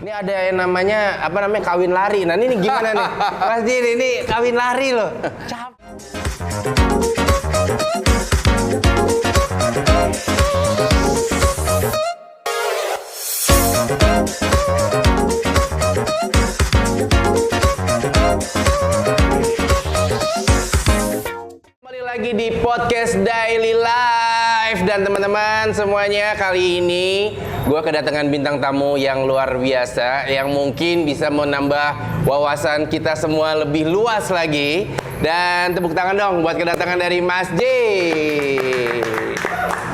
Ini ada yang namanya kawin lari. Nah ini gimana nih? Mas Jin, ini kawin lari loh. Kembali lagi di podcast Daily Life. Dan teman-teman semuanya, kali ini gue kedatangan bintang tamu yang luar biasa, yang mungkin bisa menambah wawasan kita semua lebih luas lagi. Dan tepuk tangan dong buat kedatangan dari Mas J.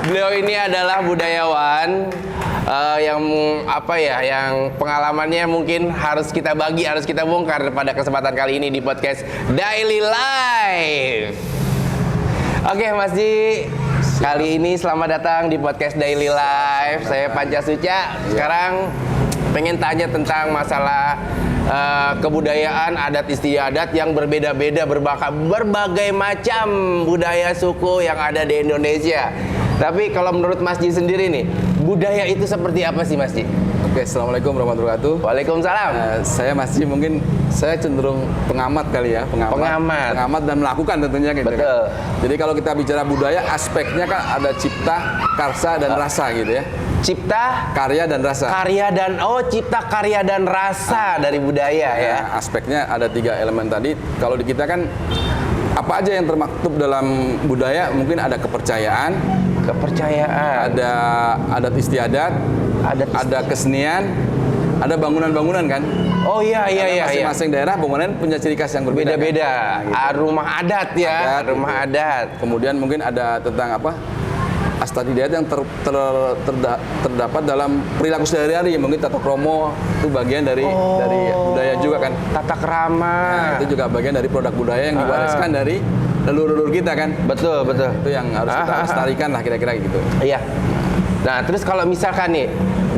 Beliau ini adalah budayawan yang pengalamannya mungkin harus kita bagi, harus kita bongkar pada kesempatan kali ini di podcast Daily Life. Oke Mas J, kali ini selamat datang di podcast Daily Life. Saya Panca Suca. Sekarang pengen tanya tentang masalah kebudayaan, adat istiadat yang berbeda-beda, berbagai macam budaya suku yang ada di Indonesia. Tapi kalau menurut Mas J sendiri nih, budaya itu seperti apa sih Mas J? Oke, Assalamualaikum warahmatullahi wabarakatuh. Waalaikumsalam. Saya masih mungkin saya cenderung pengamat kali ya, pengamat dan melakukan tentunya gitu. Betul. Kan. Jadi kalau kita bicara budaya, aspeknya kan ada cipta, karsa dan rasa gitu ya. Cipta, karya dan rasa. Cipta, karya dan rasa dari budaya ya. Aspeknya ada 3 elemen tadi. Kalau di kita kan apa aja yang termaktub dalam budaya, mungkin ada kepercayaan, ada adat istiadat, ada kesenian, ada bangunan-bangunan kan. Oh iya. Masing-masing daerah bangunan punya ciri khas yang berbeda-beda. Kan? Gitu. Rumah adat ya, rumah adat. Kemudian mungkin ada tentang astadidiat yang terdapat dalam perilaku sehari-hari. Mungkin tata kromo itu bagian dari budaya juga kan. Tata krama. Nah, itu juga bagian dari produk budaya yang diwariskan dari leluhur kita kan. Betul. Itu yang harus kita lestarikan lah kira-kira gitu. Iya. Nah, terus kalau misalkan nih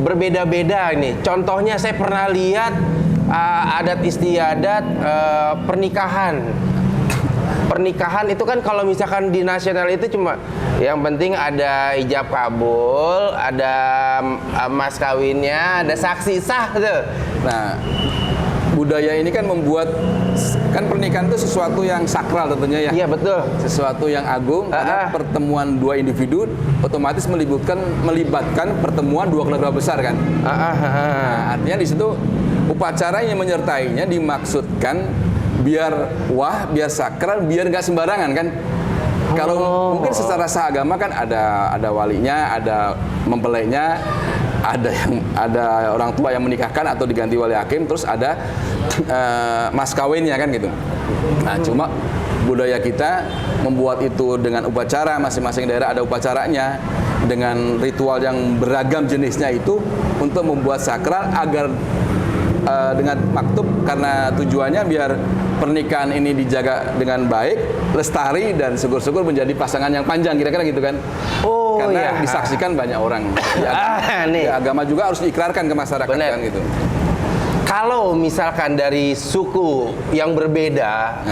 berbeda-beda nih. Contohnya saya pernah lihat adat istiadat pernikahan. Pernikahan itu kan kalau misalkan di nasional itu cuma yang penting ada ijab kabul, ada mas kawinnya, ada saksi sah tuh. Nah, budaya ini kan membuat kan pernikahan itu sesuatu yang sakral tentunya ya. Iya betul. Sesuatu yang agung karena pertemuan 2 individu otomatis melibatkan pertemuan 2 keluarga besar kan. Nah, artinya di situ upacara yang menyertainya dimaksudkan biar sakral, biar nggak sembarangan kan. Kalau mungkin secara seagama kan ada walinya, ada mempelainya, ada orang tua yang menikahkan atau diganti wali hakim, terus ada mas kawinnya kan gitu. Nah, cuma budaya kita membuat itu dengan upacara, masing-masing daerah ada upacaranya dengan ritual yang beragam jenisnya itu untuk membuat sakral agar dengan maktub, karena tujuannya biar pernikahan ini dijaga dengan baik, lestari dan syukur-syukur menjadi pasangan yang panjang kira-kira gitu kan. Karena disaksikan banyak orang. Di agama juga harus diikrarkan ke masyarakat kan gitu. Kalau misalkan dari suku yang berbeda,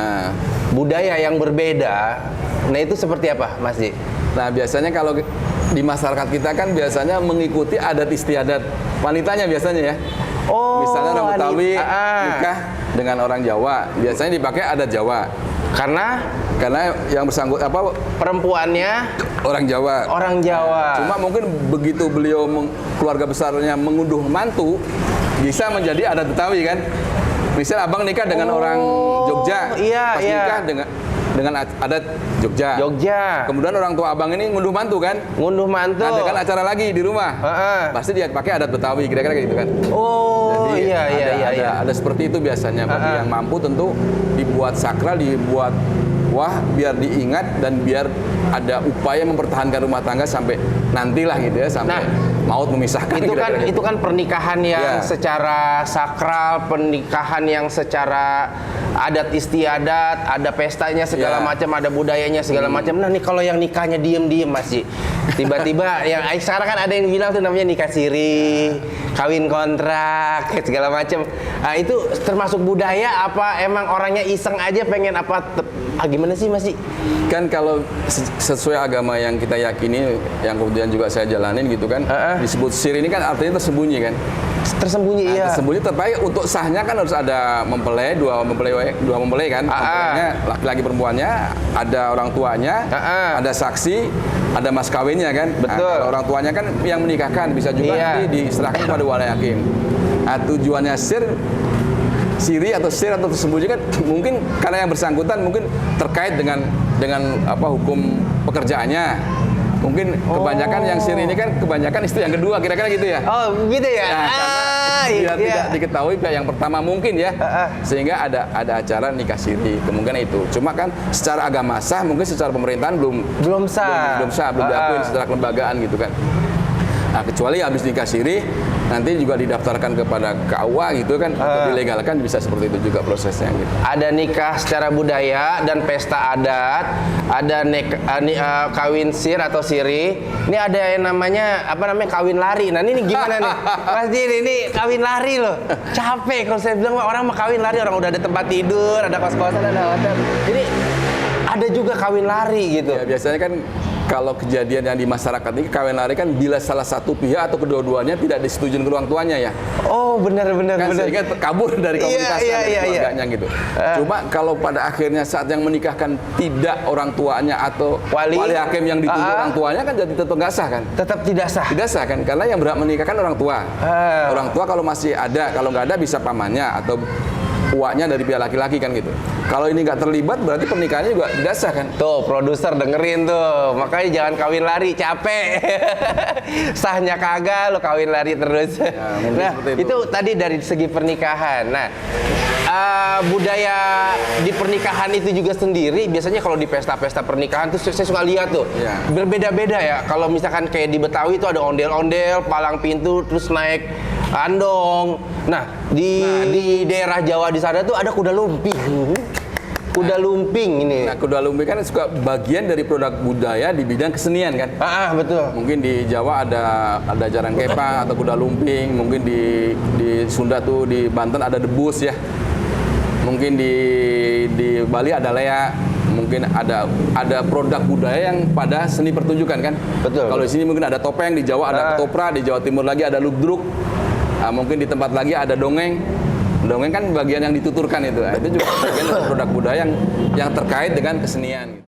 budaya yang berbeda, nah itu seperti apa Mas J? Nah, biasanya kalau di masyarakat kita kan biasanya mengikuti adat istiadat wanitanya biasanya ya. Misalnya orang Betawi nikah dengan orang Jawa, biasanya dipakai adat Jawa. Karena yang bersangkut perempuannya orang Jawa. Cuma mungkin begitu beliau keluarga besarnya mengunduh mantu, bisa menjadi adat Betawi kan. Misal abang nikah dengan orang Jogja, nikah dengan adat Jogja. Kemudian orang tua abang ini ngunduh mantu kan? Ada kan acara lagi di rumah. Pasti dia pakai adat Betawi kira-kira gitu kan. Jadi ada seperti itu biasanya. Bagi yang mampu tentu dibuat sakral, dibuat biar diingat dan biar ada upaya mempertahankan rumah tangga sampai nantilah gitu ya, sampai maut memisahkan. Itu kan pernikahan yang secara sakral, pernikahan yang secara adat istiadat, ada pestanya segala macam, ada budayanya segala macam. Nah, nih kalau yang nikahnya diem-diem Mas Ji. Tiba-tiba yang sekarang kan ada yang bilang tuh namanya nikah siri, kawin kontrak, segala macam. Nah, itu termasuk budaya apa emang orangnya iseng aja pengen gimana sih Mas Ji? Kan kalau sesuai agama yang kita yakini, yang kemudian juga saya jalanin gitu kan, disebut sir ini kan artinya tersembunyi kan. Tersembunyi iya. Tersembunyi, tapi untuk sahnya kan harus ada mempelai, dua mempelai kan. Mempelainya laki-laki perempuannya, ada orang tuanya, ada saksi, ada mas kawinnya kan. Betul. Kalau orang tuanya kan yang menikahkan, bisa juga nanti diserahkan kepada wali hakim. Tujuannya siri atau tersembunyi kan mungkin karena yang bersangkutan mungkin terkait dengan hukum pekerjaannya. Mungkin kebanyakan yang siri ini kan kebanyakan istri yang kedua, kira-kira gitu ya. Oh, gitu ya. Karena tidak diketahui pihak yang pertama mungkin ya. Sehingga ada acara nikah siri, kemungkinan itu. Cuma kan secara agama sah, mungkin secara pemerintahan belum sah, belum diakui secara kelembagaan gitu kan. Nah, kecuali habis nikah siri nanti juga didaftarkan kepada KUA gitu kan, atau dilegalkan, bisa seperti itu juga prosesnya gitu. Ada nikah secara budaya dan pesta adat, ada kawin sir atau siri. Ini ada yang namanya kawin lari. Nah, ini gimana nih? Mas Din, ini kawin lari loh. Capek kalau saya bilang orang mau kawin lari, orang udah ada tempat tidur, ada kos-kosan, ada hotel. Ini ada juga kawin lari gitu. Ya, biasanya kan kalau kejadian yang di masyarakat ini kawin lari kan bila salah satu pihak atau kedua-duanya tidak disetujui ke orang tuanya ya. Oh, benar. Sehingga kabur dari komunikasi keluarganya gitu. Cuma kalau pada akhirnya saat yang menikahkan tidak orang tuanya atau wali hakim yang dituduh orang tuanya kan jadi tetap nggak sah kan? Tetap tidak sah. Tidak sah kan? Karena yang berhak menikahkan orang tua. Orang tua kalau masih ada, kalau nggak ada bisa pamannya atau uaknya dari pihak laki-laki kan gitu. Kalau ini nggak terlibat berarti pernikahannya juga tidak sah kan? Tuh, produser dengerin tuh. Makanya jangan kawin lari, capek. Sahnya kagak, lo kawin lari terus. Ya, nah, itu tadi dari segi pernikahan. Nah, budaya di pernikahan itu juga sendiri. Biasanya kalau di pesta-pesta pernikahan tuh saya suka lihat tuh. Ya. Berbeda-beda ya. Kalau misalkan kayak di Betawi itu ada ondel-ondel, palang pintu, terus naik andong. Nah, di daerah Jawa di sana tuh ada kuda lumping. Kuda lumping ini. Nah, kuda lumping kan suka bagian dari produk budaya di bidang kesenian kan? Betul. Mungkin di Jawa ada jaran kepang atau kuda lumping. Mungkin di Sunda tuh, di Banten ada debus ya. Mungkin di Bali ada lea. Mungkin ada produk budaya yang pada seni pertunjukan kan? Betul. Kalau di sini mungkin ada topeng, di Jawa ada ketoprak, di Jawa Timur lagi ada ludruk. Mungkin di tempat lagi ada dongeng. Dongeng kan bagian yang dituturkan itu. Itu juga bagian dari produk budaya yang terkait dengan kesenian.